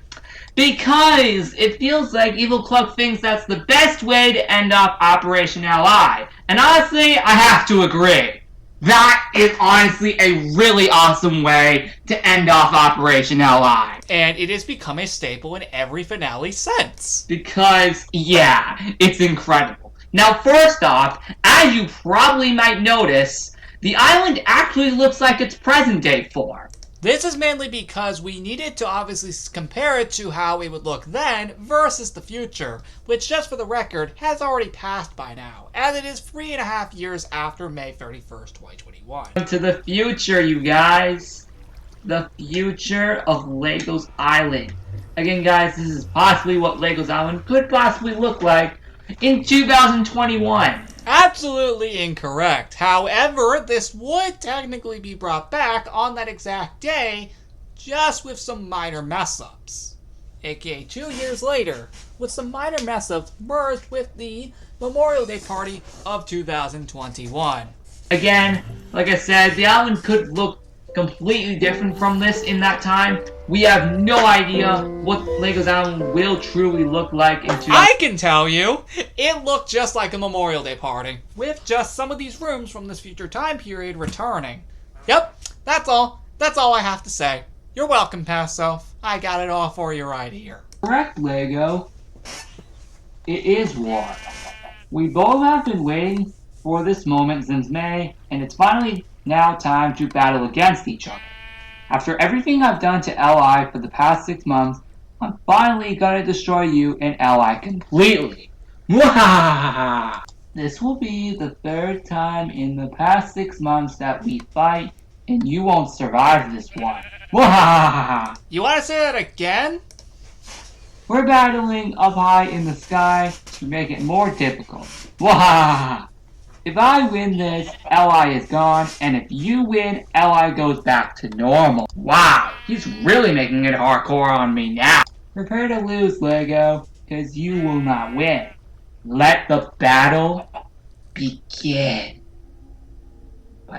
Because it feels like Evil Cluck thinks that's the best way to end off Operation LI. And honestly, I have to agree. That is honestly a really awesome way to end off Operation LI. And it has become a staple in every finale since. Because, yeah, it's incredible. Now, first off, as you probably might notice, the island actually looks like it's present-day form. This is mainly because we needed to obviously compare it to how it would look then versus the future, which, just for the record, has already passed by now, as it is 3.5 years after May 31st, 2021. To the future, you guys. The future of Legos Island. Again, guys, this is possibly what Legos Island could possibly look like in 2021. Absolutely incorrect. However, this would technically be brought back on that exact day, just with some minor mess-ups. AKA 2 years later, with some minor mess-ups merged with the Memorial Day party of 2021. Again, like I said, the island could look completely different from this in that time. We have no idea what Legos Island will truly look like in I can tell you, it looked just like a Memorial Day party, with just some of these rooms from this future time period returning. Yep, that's all. That's all I have to say. You're welcome, past self. I got it all for you right here. Correct, Lego. It is war. We both have been waiting for this moment since May, and it's finally now time to battle against each other. After everything I've done to LI for the past 6 months, I'm finally gonna destroy you and LI completely. Mwahaha! This will be the 3rd time in the past 6 months that we fight, and you won't survive this one. Wahahaha! You want to say that again? We're battling up high in the sky to make it more difficult. Wahahaha! If I win this, Li is gone, and if you win, Li goes back to normal. Wow, he's really making it hardcore on me now. Prepare to lose, Lego, because you will not win. Let the battle begin.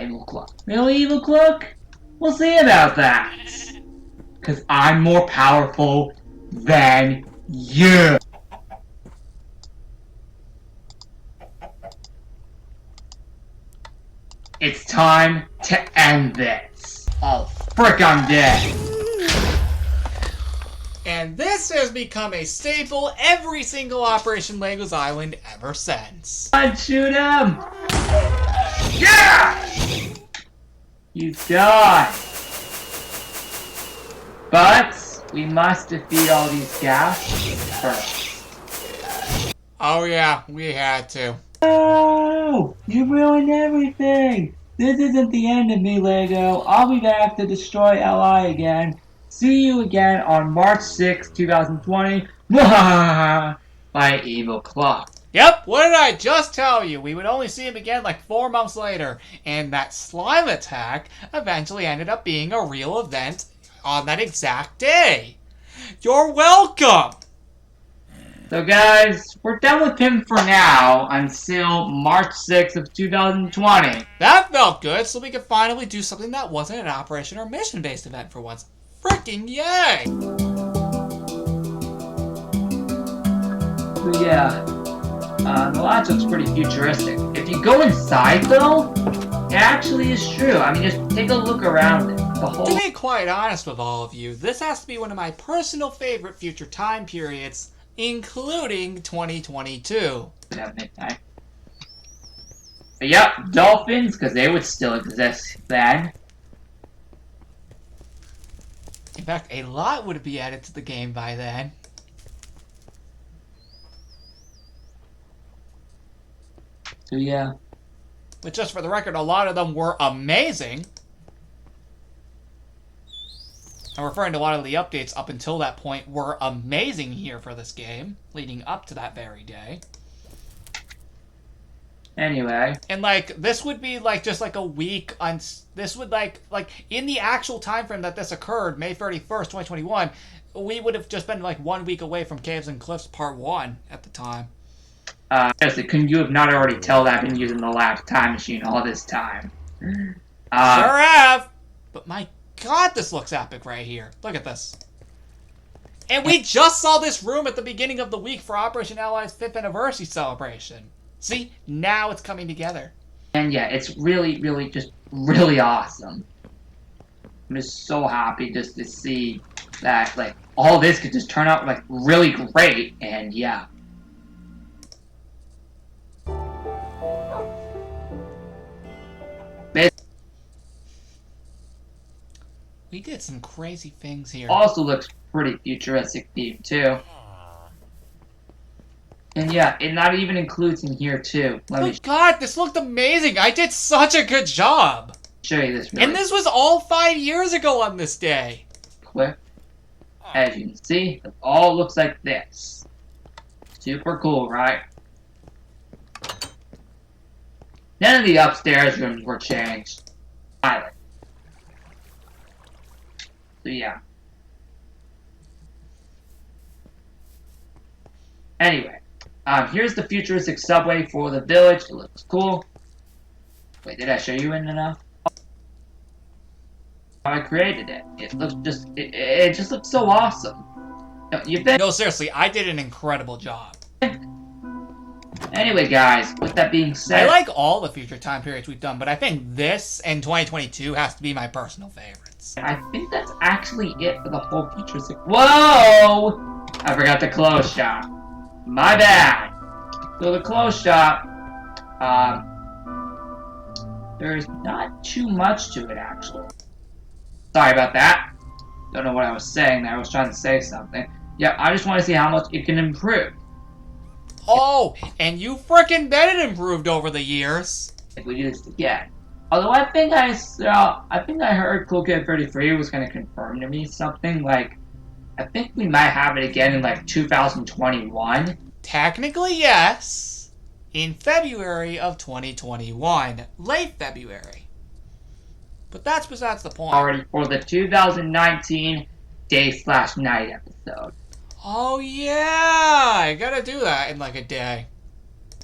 Evil Cluck. Really, Evil Cluck? We'll see about that. Because I'm more powerful than you. It's time to end this. Oh, frick, I'm dead. And this has become a staple every single Operation Legos Island ever since. I'd shoot him. Yeah! He's done. But we must defeat all these gas first. Oh yeah, we had to. No! You ruined everything! This isn't the end of me, Lego. I'll be back to destroy LI again. See you again on March 6, 2020. By Evil Cluck. Yep, what did I just tell you? We would only see him again like 4 months later. And that slime attack eventually ended up being a real event on that exact day. You're welcome! So guys, we're done with him for now until March 6th of 2020. That felt good, so we could finally do something that wasn't an operation or mission-based event for once. Freaking yay! So yeah, the lodge looks pretty futuristic. If you go inside though, it actually is true. I mean, just take a look around it. The To whole be quite honest with all of you, this has to be one of my personal favorite future time periods, including 2022. at midnight. But yep, dolphins, because they would still exist then. In fact, a lot would be added to the game by then. So yeah. But just for the record, a lot of them were amazing. I'm referring to a lot of the updates up until that point were amazing here for this game, leading up to that very day. Anyway. And like this would be like just like a week on this would like in the actual time frame that this occurred, May 31st, 2021, we would have just been like 1 week away from Caves and Cliffs Part 1 at the time. Seriously, couldn't you have not already tell that I've been using the lab time machine all this time? Sure have! But my god, this looks epic right here. Look at this. And we just saw this room at the beginning of the week for Operation Allies' 5th anniversary celebration. See? Now it's coming together. And yeah, it's really, really, just really awesome. I'm just so happy just to see that, like, all this could just turn out, like, really great, and yeah. This We did some crazy things here. also looks pretty futuristic theme, too. And yeah, it not even includes in here, too. Let me Oh god, this looked amazing! I did such a good job! show you this really And this was all 5 years ago on this day! quick. As you can see, it all looks like this. Super cool, right? None of the upstairs rooms were changed. Either. So yeah. Anyway, here's the futuristic subway for the village. It looks cool. Wait, did I show you in enough? I created it. It looks just, it just looks so awesome. You've been. No, seriously, I did an incredible job. Anyway, guys, with that being I said, like all the future time periods we've done, but I think this and 2022 has to be my personal favorites. I think that's actually it for the whole futuristic. Whoa! I forgot the clothes shop. My bad. So the clothes shop, there's not too much to it actually. Sorry about that. Don't know what I was saying there. I was trying to say something. Yeah, I just want to see how much it can improve. Oh, and you frickin' bet it improved over the years. If we do this again. Although I think I heard Cool Kid 33 was going to confirm to me something like I think we might have it again in like 2021. Technically, yes. In February of 2021. Late February. But that's besides the point. Already for the 2019 day/night episode. Oh, yeah. I gotta do that in like a day.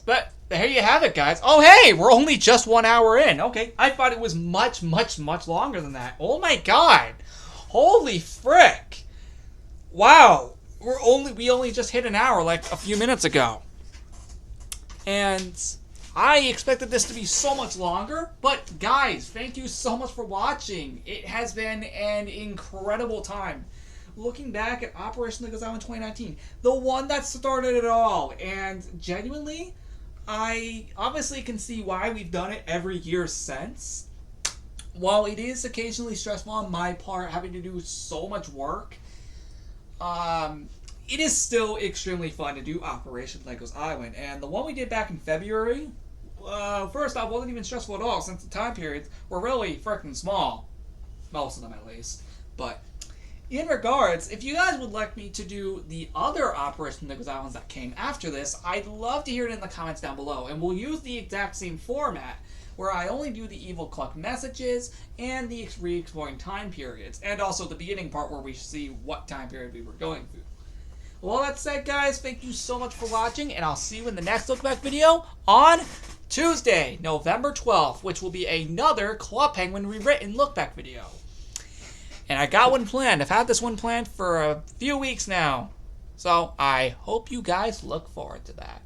But there you have it, guys. Oh, hey, we're only just 1 hour in. Okay, I thought it was much, much, much longer than that. Oh my god. Holy frick. Wow. We only just hit an hour like a few minutes ago. And I expected this to be so much longer, but guys, thank you so much for watching. It has been an incredible time. Looking back at Operation Legos Island 2019, the one that started it all, and genuinely, I obviously can see why we've done it every year since. While it is occasionally stressful on my part, having to do so much work, it is still extremely fun to do Operation Legos Island. And the one we did back in February, first off, wasn't even stressful at all, since the time periods were really freaking small. Most of them, at least. But in regards, if you guys would like me to do the other Operation Legos Islands that came after this, I'd love to hear it in the comments down below. And we'll use the exact same format, where I only do the Evil Cluck messages and the re-exploring time periods, and also the beginning part where we see what time period we were going through. Well, all that said, guys, thank you so much for watching, and I'll see you in the next Look Back video on Tuesday, November 12th, which will be another Club Penguin Rewritten Look Back video. And I got one planned. I've had this one planned for a few weeks now. So I hope you guys look forward to that.